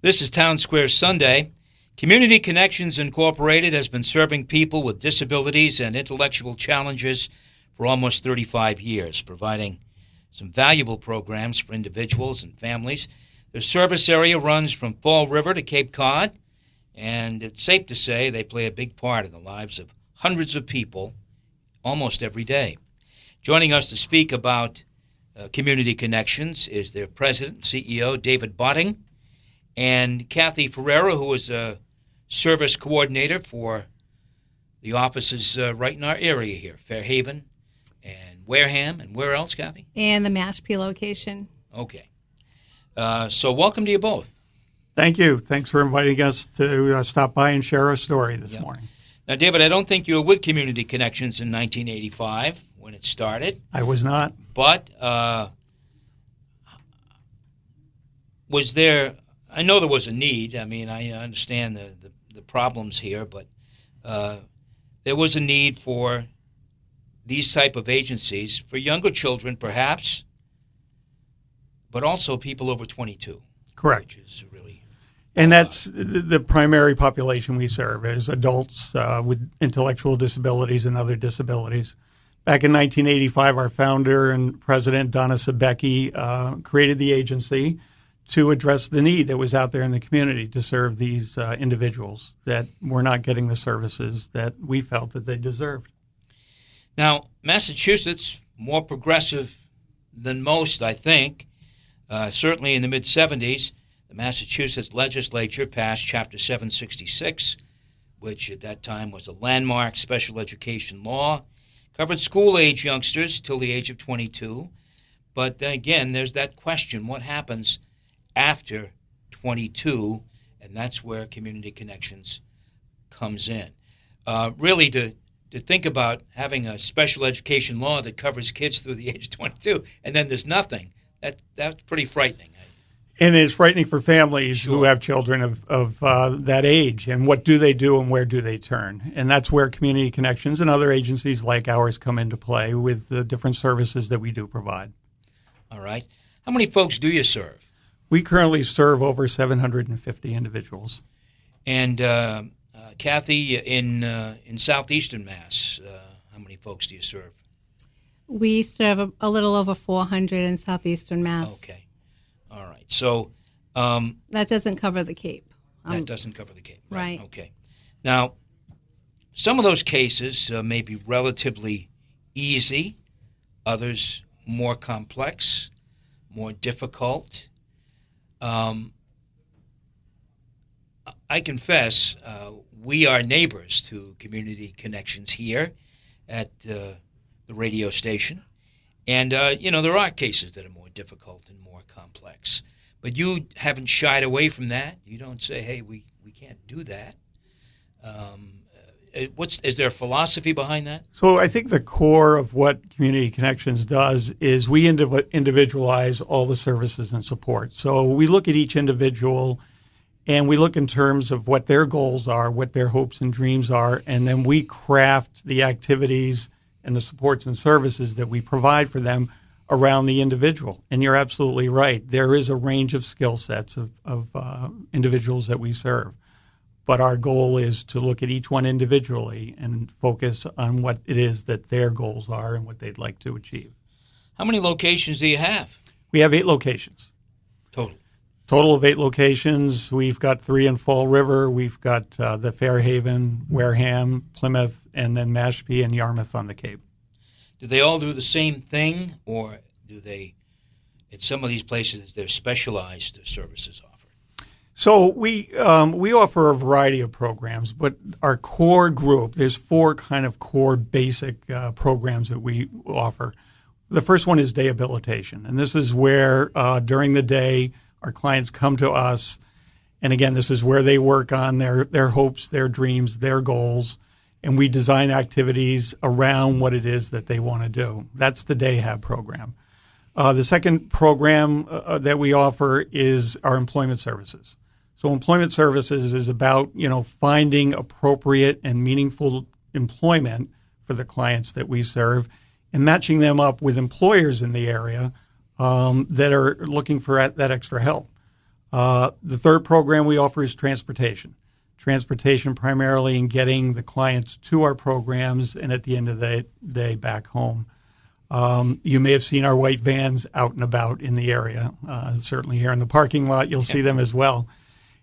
This is Townsquare Sunday. Community Connections Incorporated has been serving people with disabilities and intellectual challenges for almost 35 years, providing some valuable programs for individuals and families. Their service area runs from Fall River to Cape Cod, and it's safe to say they play a big part in the lives of hundreds of people almost every day. Joining us to speak about Community Connections is their president and CEO, David Botting, and Kathy Ferreira, who is a service coordinator for the offices right in our area here, Fairhaven and Wareham, and where else, Kathy? And the Mashpee location. Okay. So welcome to you both. Thank you. Thanks for inviting us to stop by and share our story this morning. Now, David, I don't think you were with Community Connections in 1985 when it started. I was not. But was there... I know there was a need. I mean, I understand the problems here, but there was a need for these type of agencies for younger children, perhaps, but also people over 22. Correct. Which is really... And that's the primary population we serve is adults with intellectual disabilities and other disabilities. Back in 1985, our founder and president, Donna Sebecki, created the agency to address the need that was out there in the community to serve these individuals that were not getting the services that we felt that they deserved. Now, Massachusetts, more progressive than most, I think. Certainly in the mid-'70s, the Massachusetts legislature passed Chapter 766, which at that time was a landmark special education law, covered school-age youngsters till the age of 22. But again, there's that question, what happens after 22, and that's where Community Connections comes in. Really, to think about having a special education law that covers kids through the age of 22, and then there's nothing, that's pretty frightening. And it's frightening for families Sure. who have children of that age, and what do they do and where do they turn? And that's where Community Connections and other agencies like ours come into play with the different services that we do provide. All right. How many folks do you serve? We currently serve over 750 individuals. And Kathy, in southeastern Mass, how many folks do you serve? We serve a little over 400 in southeastern Mass. Okay. All right. So That doesn't cover the Cape. that doesn't cover the Cape. Right. Okay. Now, some of those cases may be relatively easy, others more complex, more difficult. I confess, we are neighbors to Community Connections here at the radio station. And, there are cases that are more difficult and more complex. But you haven't shied away from that. You don't say, hey, we can't do that. Is there a philosophy behind that? So I think the core of what Community Connections does is we individualize all the services and support. So we look at each individual and we look in terms of what their goals are, what their hopes and dreams are, and then we craft the activities and the supports and services that we provide for them around the individual. And you're absolutely right. There is a range of skill sets of individuals that we serve. But our goal is to look at each one individually and focus on what it is that their goals are and what they'd like to achieve. How many locations do you have? We have 8 locations. Total of 8 locations. We've got 3 in Fall River. We've got the Fairhaven, Wareham, Plymouth, and then Mashpee and Yarmouth on the Cape. Do they all do the same thing, or do they, in some of these places, they're specialized services offered? So we offer a variety of programs, but our core group, there's 4 kind of core basic programs that we offer. The first one is day habilitation, and this is where during the day our clients come to us, and again, this is where they work on their hopes, their dreams, their goals, and we design activities around what it is that they want to do. That's the Day Hab program. The second program that we offer is our employment services. So employment services is about, finding appropriate and meaningful employment for the clients that we serve and matching them up with employers in the area that are looking for that extra help. The third program we offer is transportation. Transportation primarily in getting the clients to our programs and at the end of the day back home. You may have seen our white vans out and about in the area. Certainly here in the parking lot, you'll see them as well.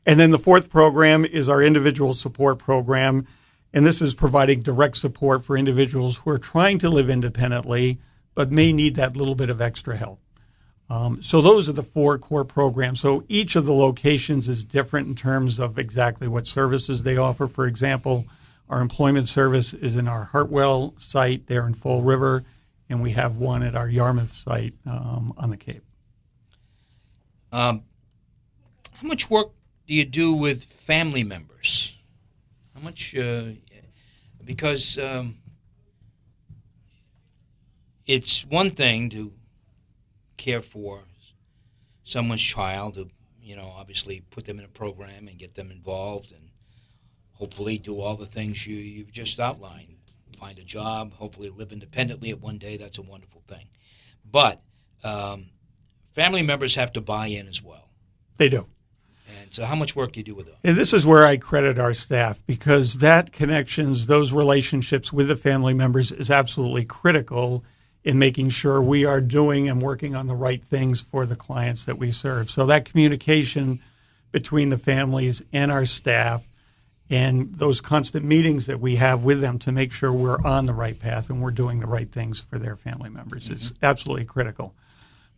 And then the fourth program is our individual support program. And this is providing direct support for individuals who are trying to live independently, but may need that little bit of extra help. So those are the four core programs. So each of the locations is different in terms of exactly what services they offer. For example, our employment service is in our Hartwell site there in Fall River, and we have one at our Yarmouth site on the Cape. How much work do you do with family members? How much? Because it's one thing to care for someone's child, to obviously put them in a program and get them involved, and hopefully do all the things you've just outlined. Find a job, hopefully live independently at one day. That's a wonderful thing. But family members have to buy in as well. They do. And so how much work do you do with them? And this is where I credit our staff, because that connections, those relationships with the family members is absolutely critical in making sure we are doing and working on the right things for the clients that we serve. So that communication between the families and our staff and those constant meetings that we have with them to make sure we're on the right path and we're doing the right things for their family members is absolutely critical.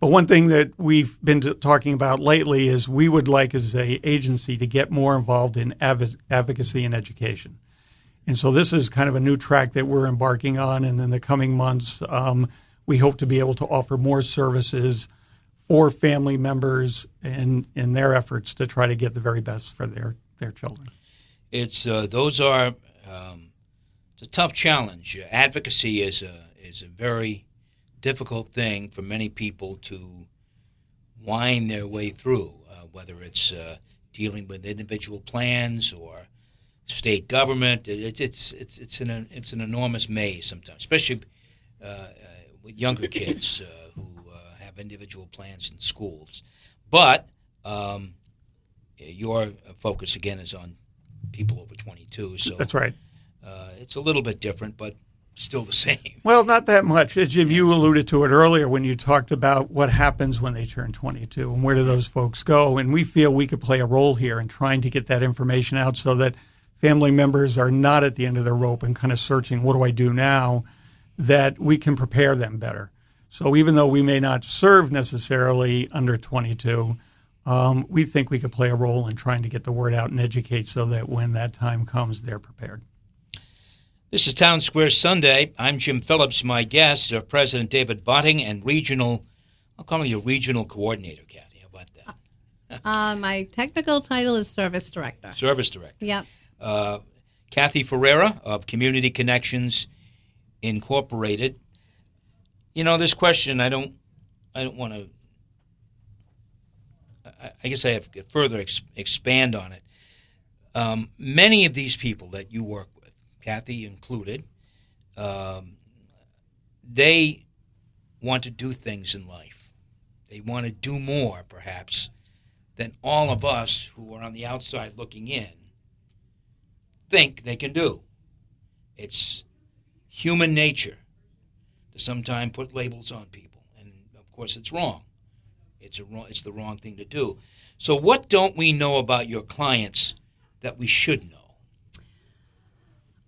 But one thing that we've been talking about lately is we would like as an agency to get more involved in advocacy and education. And so this is kind of a new track that we're embarking on, and in the coming months, we hope to be able to offer more services for family members in their efforts to try to get the very best for their children. It's it's a tough challenge. Advocacy is a very difficult thing for many people to wind their way through, whether it's dealing with individual plans or state government. It's an enormous maze sometimes, especially with younger kids who have individual plans in schools. But your focus again is on people over 22. So that's right. It's a little bit different, but still the same. Well, not that much. Jim, you alluded to it earlier when you talked about what happens when they turn 22 and where do those folks go. And we feel we could play a role here in trying to get that information out so that family members are not at the end of their rope and kind of searching, what do I do now, that we can prepare them better. So even though we may not serve necessarily under 22, we think we could play a role in trying to get the word out and educate so that when that time comes, they're prepared. This is Townsquare Sunday. I'm Jim Phillips. My guests are President David Botting and I'll call you Regional Coordinator, Kathy. How about that? My technical title is Service Director. Service Director. Yep. Kathy Ferreira of Community Connections Incorporated. This question, I don't want to, I guess I have to further expand on it. Many of these people that you work with, Kathy included, they want to do things in life. They want to do more, perhaps, than all of us who are on the outside looking in think they can do. It's human nature to sometimes put labels on people, and of course it's wrong. It's the wrong thing to do. So what don't we know about your clients that we should know?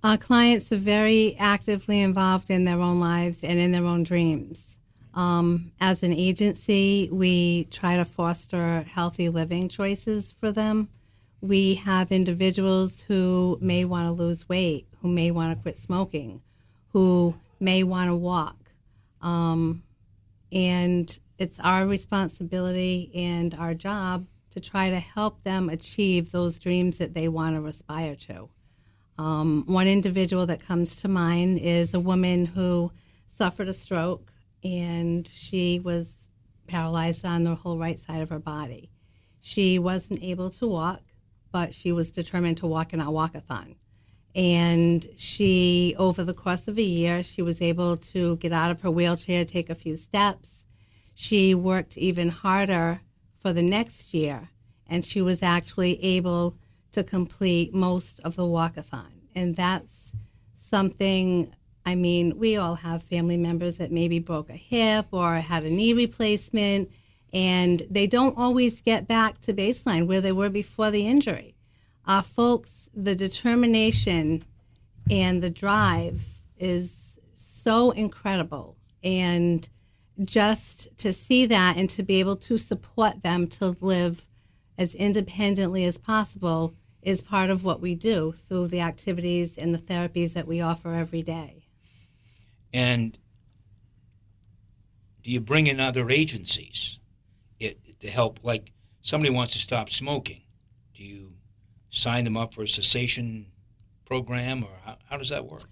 Our clients are very actively involved in their own lives and in their own dreams. As an agency, we try to foster healthy living choices for them. We have individuals who may want to lose weight, who may want to quit smoking, who may want to walk. And it's our responsibility and our job to try to help them achieve those dreams that they want to aspire to. One individual that comes to mind is a woman who suffered a stroke, and she was paralyzed on the whole right side of her body. She wasn't able to walk, but she was determined to walk in our walkathon. And she, over the course of a year, she was able to get out of her wheelchair, take a few steps. She worked even harder for the next year, and she was actually able to complete most of the walkathon. And that's something, I mean, we all have family members that maybe broke a hip or had a knee replacement, and they don't always get back to baseline where they were before the injury. Our folks, the determination and the drive is so incredible. And just to see that and to be able to support them to live as independently as possible is part of what we do through the activities and the therapies that we offer every day. And do you bring in other agencies to help? Like somebody wants to stop smoking. Do you sign them up for a cessation program, or how does that work?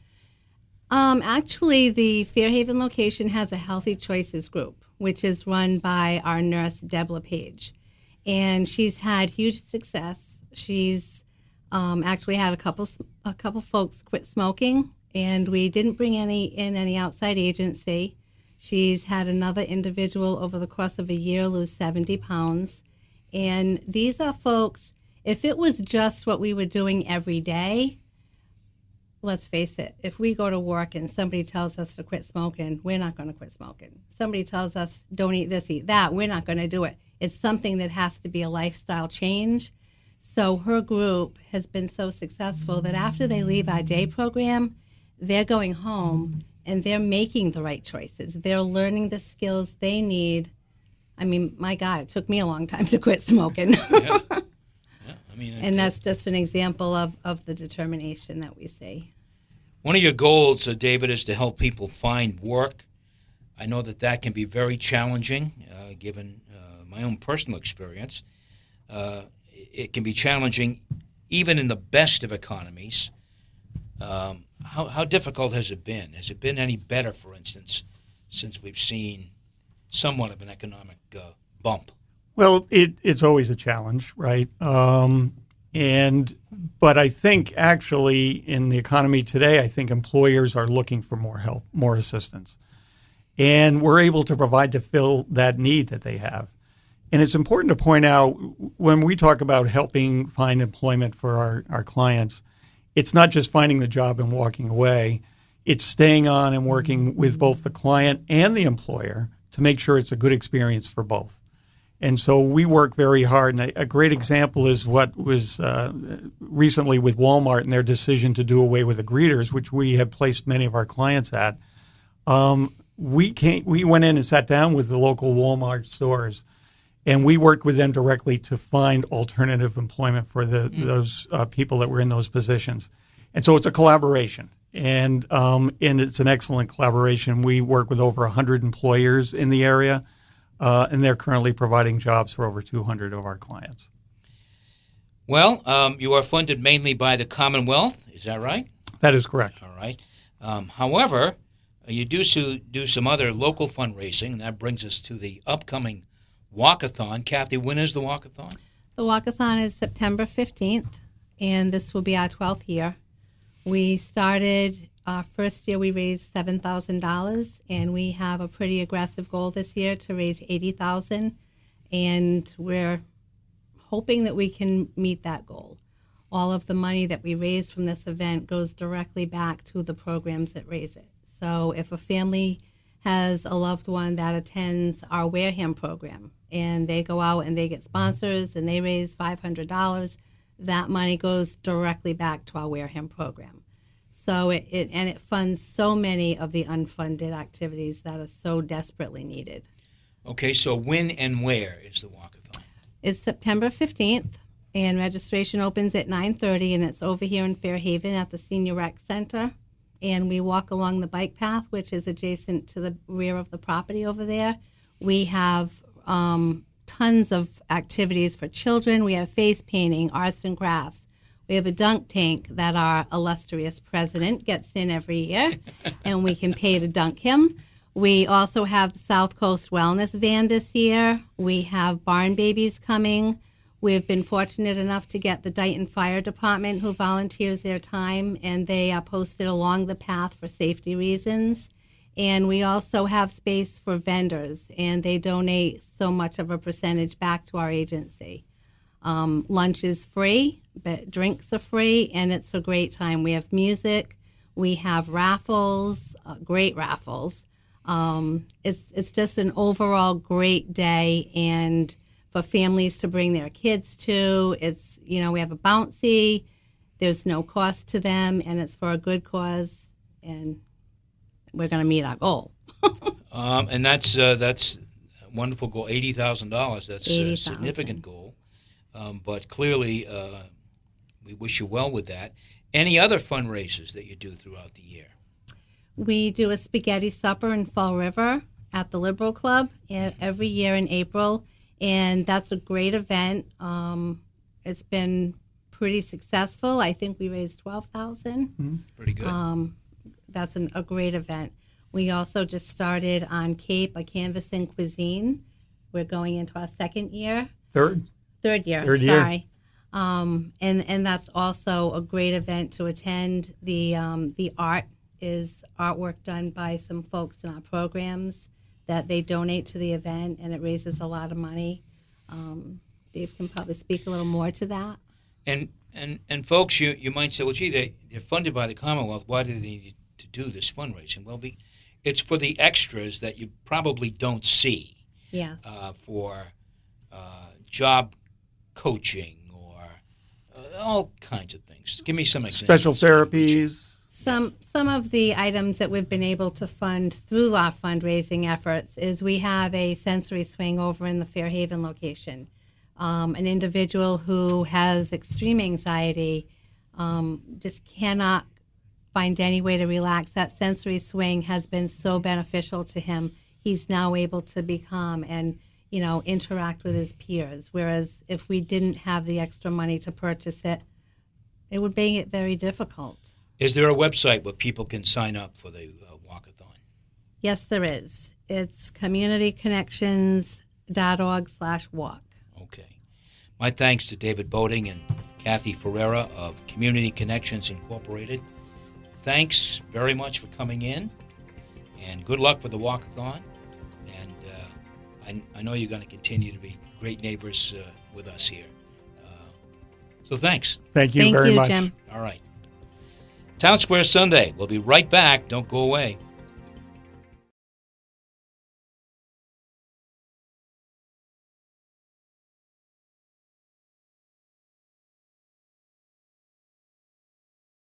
Actually, the Fairhaven location has a Healthy Choices group, which is run by our nurse, Deb LePage. And she's had huge success. She's actually had a couple folks quit smoking, and we didn't bring any outside agency. She's had another individual over the course of a year lose 70 pounds. And these are folks, if it was just what we were doing every day, let's face it, if we go to work and somebody tells us to quit smoking, we're not going to quit smoking. Somebody tells us don't eat this, eat that, we're not going to do it. It's something that has to be a lifestyle change. So her group has been so successful that after they leave our day program, they're going home and they're making the right choices. They're learning the skills they need. I mean, my God, it took me a long time to quit smoking. Yeah. I mean, and that's just an example of the determination that we see. One of your goals, David, is to help people find work. I know that can be very challenging, given my own personal experience. It can be challenging even in the best of economies. How difficult has it been? Has it been any better, for instance, since we've seen somewhat of an economic bump? Well, it's always a challenge, right? But I think actually in the economy today, I think employers are looking for more help, more assistance. And we're able to provide to fill that need that they have. And it's important to point out when we talk about helping find employment for our clients, it's not just finding the job and walking away. It's staying on and working with both the client and the employer to make sure it's a good experience for both. And so we work very hard. And a great example is what was recently with Walmart and their decision to do away with the greeters, which we have placed many of our clients at. We went in and sat down with the local Walmart stores, and we worked with them directly to find alternative employment for those people that were in those positions. And so it's a collaboration, and it's an excellent collaboration. We work with over 100 employers in the area. And they're currently providing jobs for over 200 of our clients. Well, you are funded mainly by the Commonwealth, is that right? That is correct. All right. However, you do some other local fundraising, and that brings us to the upcoming Walkathon. Kathy, when is the Walkathon? The Walkathon is September 15th, and this will be our 12th year. We started... Our first year we raised $7,000, and we have a pretty aggressive goal this year to raise $80,000, and we're hoping that we can meet that goal. All of the money that we raise from this event goes directly back to the programs that raise it. So if a family has a loved one that attends our Wareham program, and they go out and they get sponsors and they raise $500, that money goes directly back to our Wareham program. So it funds so many of the unfunded activities that are so desperately needed. Okay, so when and where is the Walkathon? It's September 15th, and registration opens at 9:30, and it's over here in Fairhaven at the Senior Rec Center. And we walk along the bike path, which is adjacent to the rear of the property over there. We have tons of activities for children. We have face painting, arts and crafts. We have a dunk tank that our illustrious president gets in every year, and we can pay to dunk him. We also have the South Coast Wellness Van this year. We have barn babies coming. We've been fortunate enough to get the Dighton Fire Department, who volunteers their time, and they are posted along the path for safety reasons. And we also have space for vendors, and they donate so much of a percentage back to our agency. Lunch is free, but drinks are free, and it's a great time. We have music, we have raffles, great raffles. It's just an overall great day, and for families to bring their kids to. It's, we have a bouncy. There's no cost to them, and it's for a good cause, and we're going to meet our goal. And that's a wonderful goal, $80,000. That's a significant goal. But clearly, we wish you well with that. Any other fundraisers that you do throughout the year? We do a spaghetti supper in Fall River at the Liberal Club every year in April, and that's a great event. It's been pretty successful. I think we raised $12,000. Mm-hmm. Pretty good. That's a great event. We also just started on Cape a canvassing cuisine. We're going into our second year. Third year. Sorry. And that's also a great event to attend. The art is artwork done by some folks in our programs that they donate to the event, and it raises a lot of money. Dave can probably speak a little more to that. And folks, you might say, well, gee, they're funded by the Commonwealth. Why do they need to do this fundraising? Well, it's for the extras that you probably don't see. Yes. For job coaching or all kinds of things. Give me some examples. Special therapies. Some of the items that we've been able to fund through our fundraising efforts is we have a sensory swing over in the Fairhaven location. An individual who has extreme anxiety just cannot find any way to relax. That sensory swing has been so beneficial to him. He's now able to be calm and, interact with his peers. Whereas if we didn't have the extra money to purchase it, it would make it very difficult. Is there a website where people can sign up for the Walkathon? Yes, there is. It's communityconnections.org/walk. Okay. My thanks to David Boating and Kathy Ferreira of Community Connections Incorporated. Thanks very much for coming in, and good luck with the Walkathon. And I know you're going to continue to be great neighbors with us here. So thanks. Thank you very much. Jim. All right. Townsquare Sunday. We'll be right back. Don't go away.